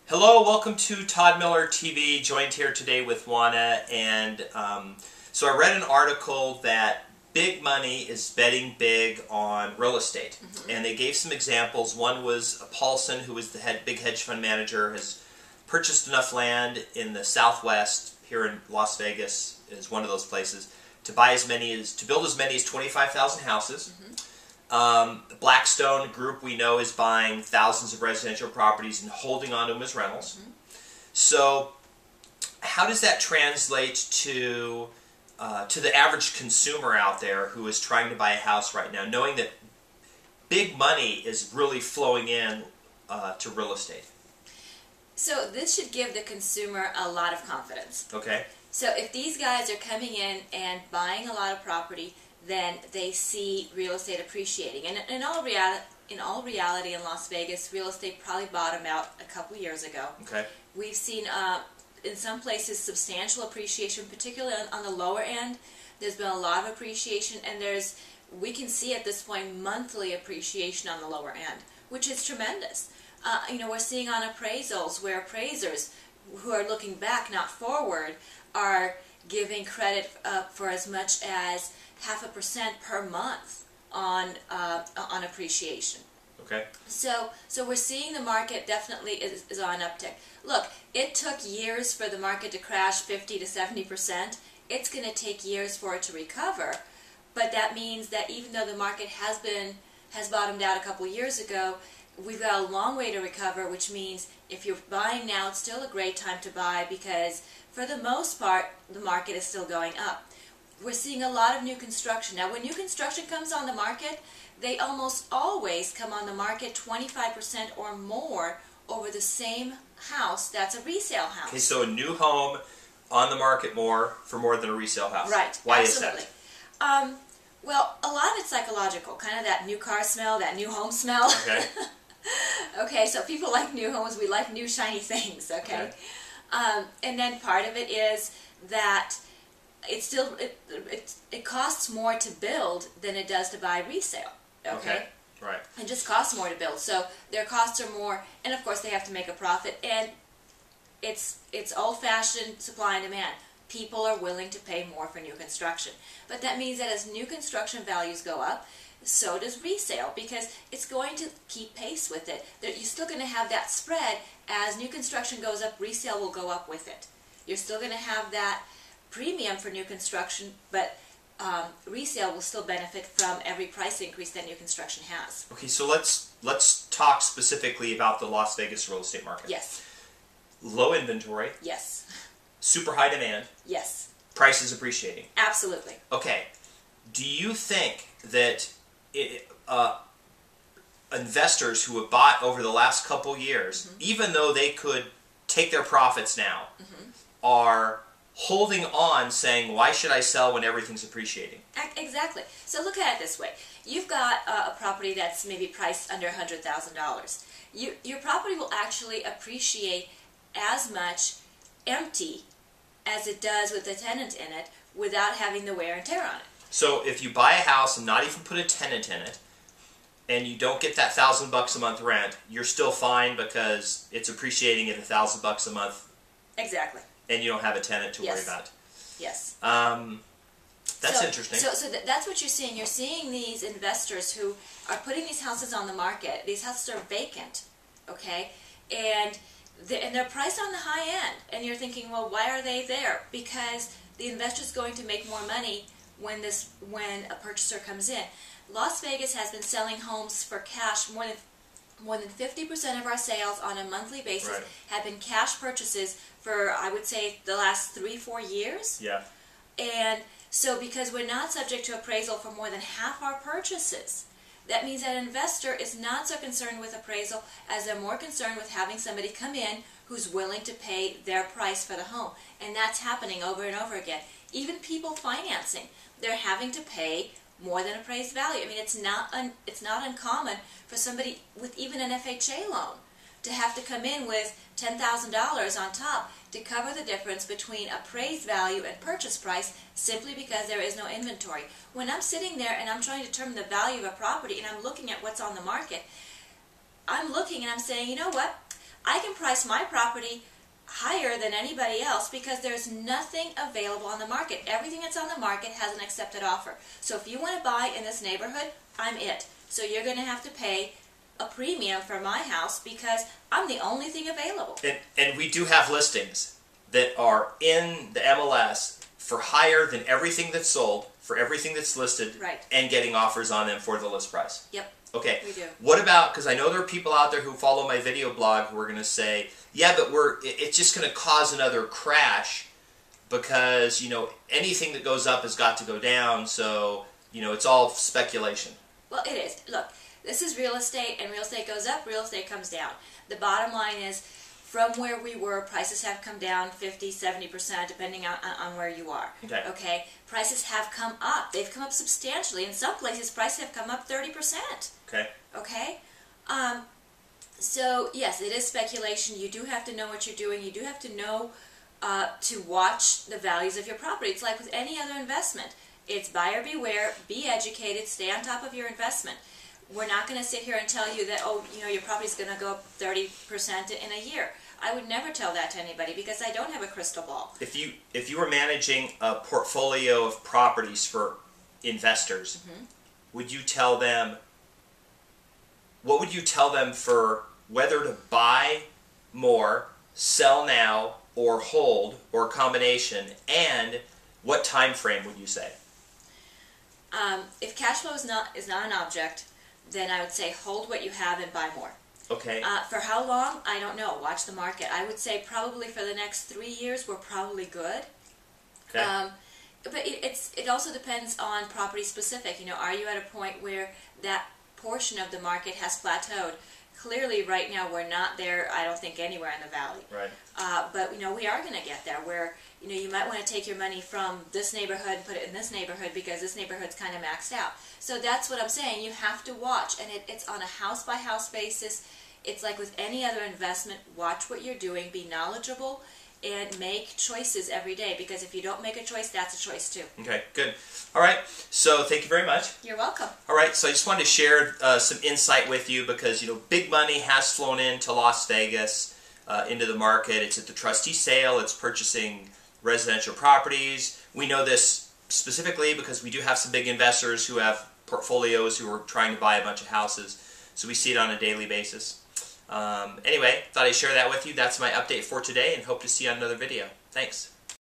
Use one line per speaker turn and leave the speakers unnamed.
Hello, welcome to Todd Miller TV, joined here today with Oana. And so I read an article that big money is betting big on real estate. And they gave some examples. One was Paulson, who is the big hedge fund manager, has purchased enough land in the Southwest, here in Las Vegas is one of those places, to buy to build as many as 25,000 houses. The Blackstone group, we know, is buying thousands of residential properties and holding on to them as rentals. So how does that translate to the average consumer out there who is trying to buy a house right now, knowing that big money is really flowing in to real estate?
So this should give the consumer a lot of confidence.
Okay.
So if these guys are coming in and buying a lot of property, then they see real estate appreciating. And in all reality in Las Vegas, real estate probably bottomed out a couple years ago.
Okay.
We've seen in some places substantial appreciation, particularly on the lower end. There's been a lot of appreciation, and we can see at this point monthly appreciation on the lower end, which is tremendous. We're seeing on appraisals where appraisers who are looking back, not forward, are giving credit for as much as 0.5% per month on appreciation.
Okay.
So we're seeing the market definitely is on uptick. Look, it took years for the market to crash 50 to 70%. It's going to take years for it to recover, but that means that even though the market has bottomed out a couple years ago, we've got a long way to recover, which means if you're buying now, it's still a great time to buy because for the most part, the market is still going up. We're seeing a lot of new construction. Now, when new construction comes on the market, they almost always come on the market 25% or more over the same house that's a resale house.
Okay, so a new home on the market for more than a resale house.
Right.
Why
absolutely.
is that?
Well, a lot of it's psychological, kind of that new car smell, that new home smell.
Okay.
Okay, so people like new homes. We like new shiny things. Okay. And then part of it is that it costs more to build than it does to buy resale. Okay.
Right.
It just costs more to build, so their costs are more, and of course they have to make a profit. And it's old-fashioned supply and demand. People are willing to pay more for new construction, but that means that as new construction values go up, so does resale, because it's going to keep pace with it. You're still going to have that spread. As new construction goes up, resale will go up with it. You're still going to have that premium for new construction, but resale will still benefit from every price increase that new construction has.
Okay, so let's talk specifically about the Las Vegas real estate market.
Yes.
Low inventory.
Yes.
Super high demand.
Yes.
Prices appreciating.
Absolutely.
Okay. Do you think that investors who have bought over the last couple years, even though they could take their profits now, are holding on saying, why should I sell when everything's appreciating?
Exactly. So look at it this way. You've got a property that's maybe priced under $100,000. Your property will actually appreciate as much empty as it does with a tenant in it without having the wear and tear on it.
So if you buy a house and not even put a tenant in it, and you don't get that $1,000 a month rent, you're still fine because it's appreciating at $1,000 a month.
Exactly.
And you don't have a tenant to worry about.
Yes.
That's interesting.
So that's what you're seeing. You're seeing these investors who are putting these houses on the market. These houses are vacant, okay, and they're priced on the high end. And you're thinking, well, why are they there? Because the investor's going to make more money when a purchaser comes in. Las Vegas has been selling homes for cash. More than 50% of our sales on a monthly basis have been cash purchases for, I would say, the last 3-4 years.
Yeah.
And so because we're not subject to appraisal for more than half our purchases, that means that an investor is not so concerned with appraisal as they're more concerned with having somebody come in who's willing to pay their price for the home. And that's happening over and over again. Even people financing, they're having to pay more than appraised value. I mean, it's not uncommon for somebody with even an FHA loan to have to come in with $10,000 on top to cover the difference between appraised value and purchase price simply because there is no inventory. When I'm sitting there and I'm trying to determine the value of a property and I'm looking at what's on the market, I'm looking and I'm saying, you know what, I can price my property higher than anybody else because there's nothing available on the market. Everything that's on the market has an accepted offer. So if you want to buy in this neighborhood, I'm it. So you're going to have to pay a premium for my house because I'm the only thing available.
And we do have listings that are in the MLS for higher than everything that's sold, for everything that's listed,
right,
and getting offers on them for the list price.
Yep.
Okay.
We do.
What about, because I know there are people out there who follow my video blog who are going to say, yeah, but it's just going to cause another crash because, you know, anything that goes up has got to go down, so, you know, it's all speculation.
Well, it is. Look, this is real estate, and real estate goes up, real estate comes down. The bottom line is, from where we were, prices have come down 50, 70%, depending on where you are.
Okay.
Okay? Prices have come up. They've come up substantially. In some places, prices have come up 30%.
Okay.
Okay? So, yes, it is speculation. You do have to know what you're doing. You do have to know to watch the values of your property. It's like with any other investment. It's buyer beware, be educated, stay on top of your investment. We're not going to sit here and tell you that, oh, you know, your property's going to go up 30% in a year. I would never tell that to anybody because I don't have a crystal ball.
If you were managing a portfolio of properties for investors, would you tell them, what would you tell them for whether to buy more, sell now, or hold, or a combination, and what time frame would you say?
If cash flow is not an object, then I would say hold what you have and buy more.
Okay.
For how long? I don't know. Watch the market. I would say probably for the next 3 years we're probably good.
Okay.
But it also depends on property specific. You know, are you at a point where that portion of the market has plateaued? Clearly, right now we're not there. I don't think anywhere in the valley.
Right.
But you know, we are going to get there. Where you know you might want to take your money from this neighborhood and put it in this neighborhood because this neighborhood's kind of maxed out. So that's what I'm saying. You have to watch, and it's on a house by house basis. It's like with any other investment. Watch what you're doing. Be knowledgeable. And make choices every day, because if you don't make a choice, that's a choice too.
Okay, good. All right, so thank you very much.
You're welcome.
All right, so I just wanted to share some insight with you because, you know, big money has flown into Las Vegas, into the market. It's at the trustee sale. It's purchasing residential properties. We know this specifically because we do have some big investors who have portfolios who are trying to buy a bunch of houses, so we see it on a daily basis. Anyway, thought I'd share that with you. That's my update for today, and hope to see you on another video. Thanks.